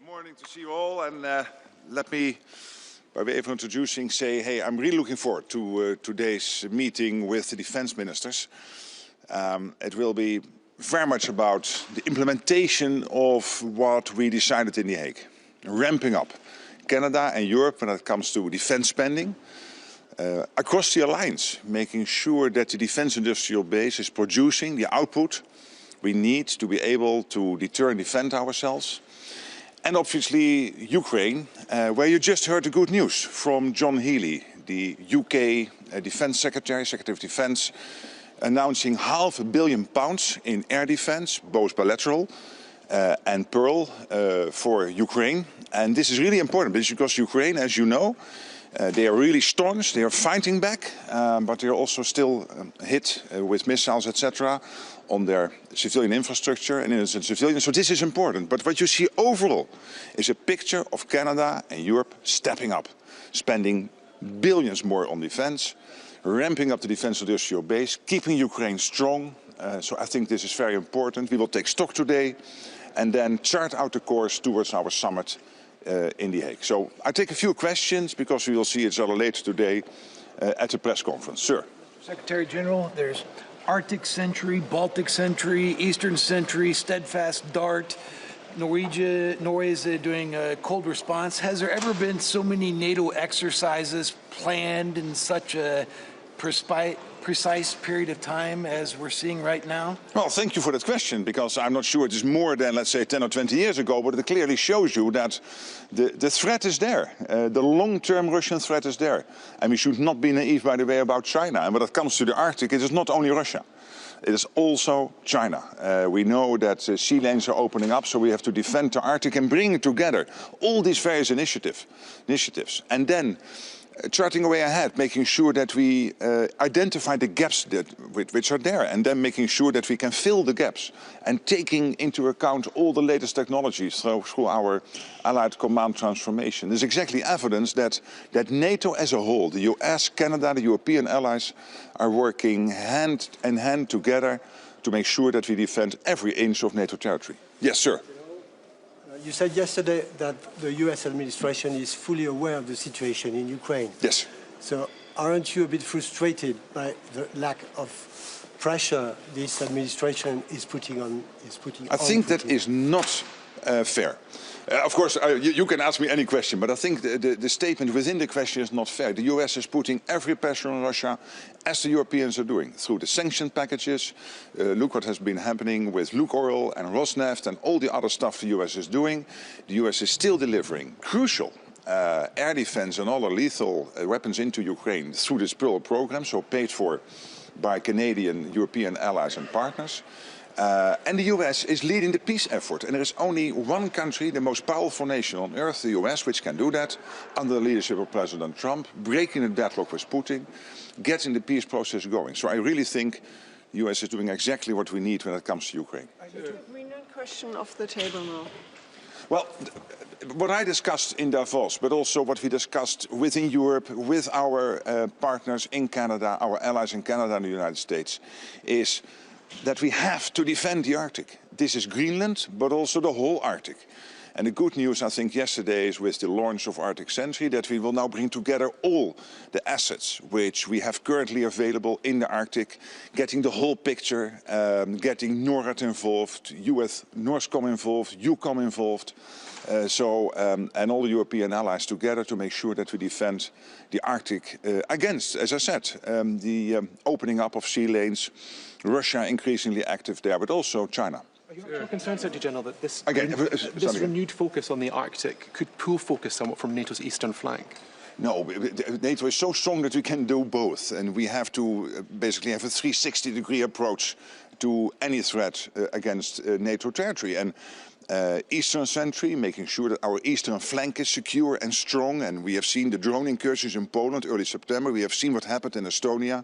Good morning to see you all, and let me, by way of introducing, say, hey, I'm really looking forward to today's meeting with the defense ministers. It will be very much about the implementation of what we decided in The Hague, ramping up Canada and Europe when it comes to defense spending, across the alliance, making sure that the defense industrial base is producing the output we need to be able to deter and defend ourselves. And obviously Ukraine, where you just heard the good news from John Healey, the UK Defence Secretary, Secretary of Defence, announcing £500 million in air defence, both bilateral and Pearl, for Ukraine. And this is really important because Ukraine, as you know, they are really staunch, they are fighting back, but they are also still hit with missiles, etc., on their civilian infrastructure and innocent civilians. So this is important. But what you see overall is a picture of Canada and Europe stepping up, spending billions more on defense, ramping up the defense industrial base, keeping Ukraine strong. So I think this is very important. We will take stock today and then chart out the course towards our summit in The Hague. So I take a few questions because we will see each other later today at the press conference. Sir. Secretary General, there's Arctic Sentry, Baltic Sentry, Eastern Sentry, Steadfast Dart. Norway is doing a cold response. Has there ever been so many NATO exercises planned in such a precise period of time as we're seeing right now? Well, thank you for that question, because I'm not sure it is more than, let's say, 10 or 20 years ago, but it clearly shows you that the threat is there. The long-term Russian threat is there. And we should not be naive, by the way, about China. And when it comes to the Arctic, it is not only Russia. It is also China. We know that sea lanes are opening up, so we have to defend the Arctic and bring together all these various initiatives. And then charting a way ahead, making sure that we identify the gaps which are there, and then making sure that we can fill the gaps, and taking into account all the latest technologies through our Allied Command transformation. There's exactly evidence that NATO as a whole, the US, Canada, the European allies, are working hand in hand together to make sure that we defend every inch of NATO territory. Yes, sir. You said yesterday that the US administration is fully aware of the situation in Ukraine. Yes. So aren't you a bit frustrated by the lack of pressure this administration is putting on? I think that is not fair. Of course, you can ask me any question, but I think the statement within the question is not fair. The US is putting every pressure on Russia, as the Europeans are doing, through the sanction packages. Look what has been happening with Lukoil and Rosneft and all the other stuff the US is doing. The US is still delivering crucial air defense and other lethal weapons into Ukraine through this Pearl program, so paid for by Canadian, European allies and partners. And the US is leading the peace effort. And there is only one country, the most powerful nation on earth, the US, which can do that under the leadership of President Trump, breaking the deadlock with Putin, getting the peace process going. So I really think the US is doing exactly what we need when it comes to Ukraine. Greenland question off the table now. Well, what I discussed in Davos, but also what we discussed within Europe with our partners in Canada, our allies in Canada and the United States, is that we have to defend the Arctic. This is Greenland, but also the whole Arctic. And the good news, I think, yesterday is with the launch of Arctic Sentry, that we will now bring together all the assets which we have currently available in the Arctic, getting the whole picture, getting NORAD involved, US NORSCOM involved, EUCOM involved, and all the European allies together to make sure that we defend the Arctic against, as I said, the opening up of sea lanes, Russia increasingly active there, but also China. Are you actually concerned, Secretary General, that this renewed focus on the Arctic could pull focus somewhat from NATO's eastern flank? No, NATO is so strong that we can do both, and we have to basically have a 360-degree approach to any threat against NATO territory. And Eastern Sentry, making sure that our eastern flank is secure and strong, and we have seen the drone incursions in Poland early September. We have seen what happened in Estonia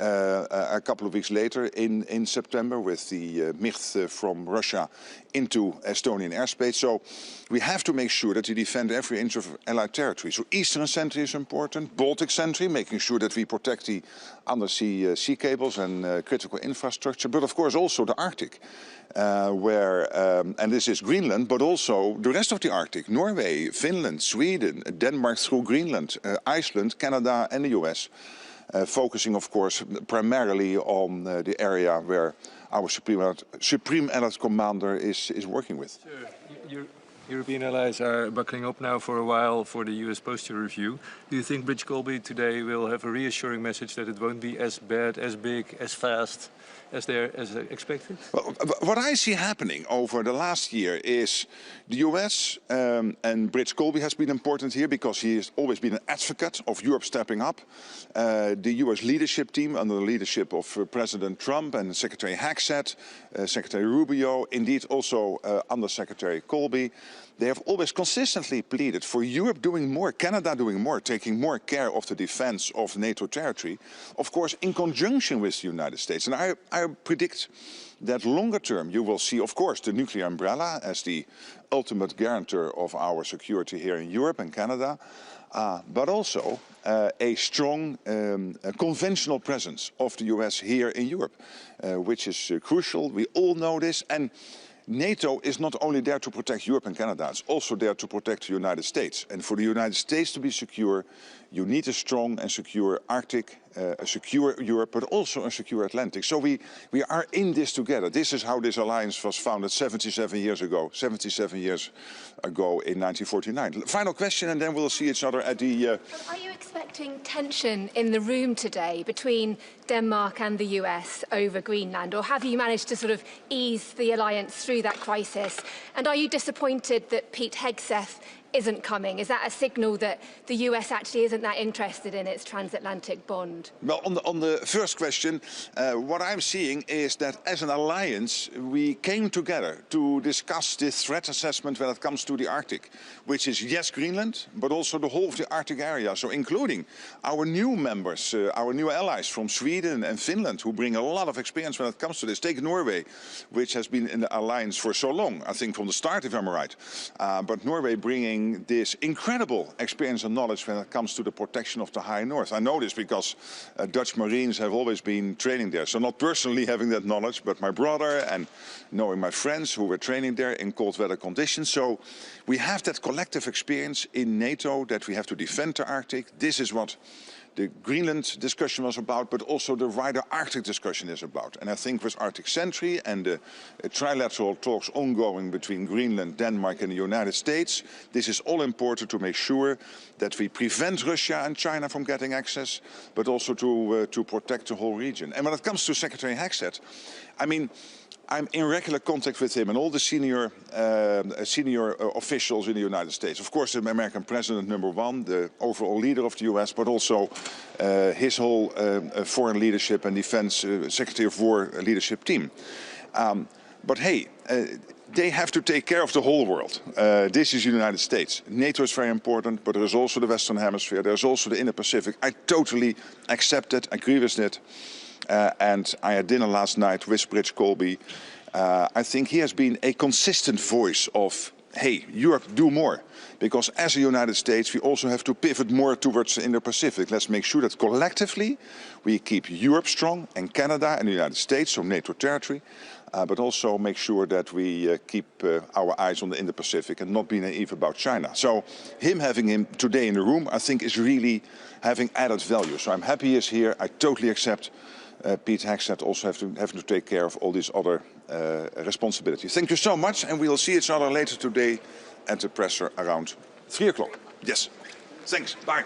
a couple of weeks later in September with the MIRT from Russia into Estonian airspace. So we have to make sure that we defend every inch of Allied territory. So Eastern Sentry is important, Baltic Sentry, making sure that we protect the undersea sea cables and critical infrastructure, but of course also the Arctic, and this is Greenland, but also the rest of the Arctic, Norway, Finland, Sweden, Denmark through Greenland, Iceland, Canada and the US. Focusing, of course, primarily on the area where our Supreme Allied Commander is working with. Sure. European allies are buckling up now for a while for the US posture review. Do you think Elbridge Colby today will have a reassuring message that it won't be as bad, as big, as fast as expected? Well, what I see happening over the last year is the US, and Elbridge Colby has been important here because he has always been an advocate of Europe stepping up. The US leadership team under the leadership of President Trump and Secretary Hegseth, Secretary Rubio, indeed also Under Secretary Colby. They have always consistently pleaded for Europe doing more, Canada doing more, taking more care of the defense of NATO territory, of course in conjunction with the United States. And I predict that longer term you will see, of course, the nuclear umbrella as the ultimate guarantor of our security here in Europe and Canada, but also a strong conventional presence of the US here in Europe, which is crucial. We all know this. And NATO is not only there to protect Europe and Canada, it's also there to protect the United States. And for the United States to be secure, you need a strong and secure Arctic, a secure Europe, but also a secure Atlantic. So we are in this together. This is how this alliance was founded 77 years ago in 1949. Final question, and then we'll see each other at the... Are you expecting tension in the room today between Denmark and the US over Greenland, or have you managed to sort of ease the alliance through that crisis? And are you disappointed that Pete Hegseth isn't coming? Is that a signal that the US actually isn't that interested in its transatlantic bond? Well, on the first question, what I'm seeing is that as an alliance, we came together to discuss this threat assessment when it comes to the Arctic, which is, yes, Greenland, but also the whole of the Arctic area. So including our new members, our new allies from Sweden and Finland, who bring a lot of experience when it comes to this. Take Norway, which has been in the alliance for so long, I think from the start, if I'm right. But Norway bringing this incredible experience and knowledge when it comes to the protection of the high north. I know this because Dutch Marines have always been training there. So not personally having that knowledge, but my brother and knowing my friends who were training there in cold weather conditions. So we have that collective experience in NATO that we have to defend the Arctic. This is what the Greenland discussion was about, but also the wider Arctic discussion is about. And I think with Arctic Sentry and the trilateral talks ongoing between Greenland, Denmark and the United States, this is all important to make sure that we prevent Russia and China from getting access, but also to protect the whole region. And when it comes to Secretary Hegseth, I mean, I'm in regular contact with him and all the senior officials in the United States. Of course, the American president, #1, the overall leader of the US, but also his whole foreign leadership and defense Secretary of War leadership team. But hey, they have to take care of the whole world. This is the United States. NATO is very important, but there is also the Western Hemisphere. There's also the Indo-Pacific. I totally accept it, agree with it. And I had dinner last night with Elbridge Colby. I think he has been a consistent voice of, hey, Europe, do more. Because as a United States, we also have to pivot more towards the Indo-Pacific. Let's make sure that collectively we keep Europe strong and Canada and the United States, so NATO territory. But also make sure that we keep our eyes on the Indo-Pacific and not be naive about China. So having him today in the room, I think is really having added value. So I'm happy he is here. I totally accept Pete Hegseth also having to take care of all these other responsibilities. Thank you so much, and we will see each other later today at the presser around 3 o'clock. Yes, thanks, bye.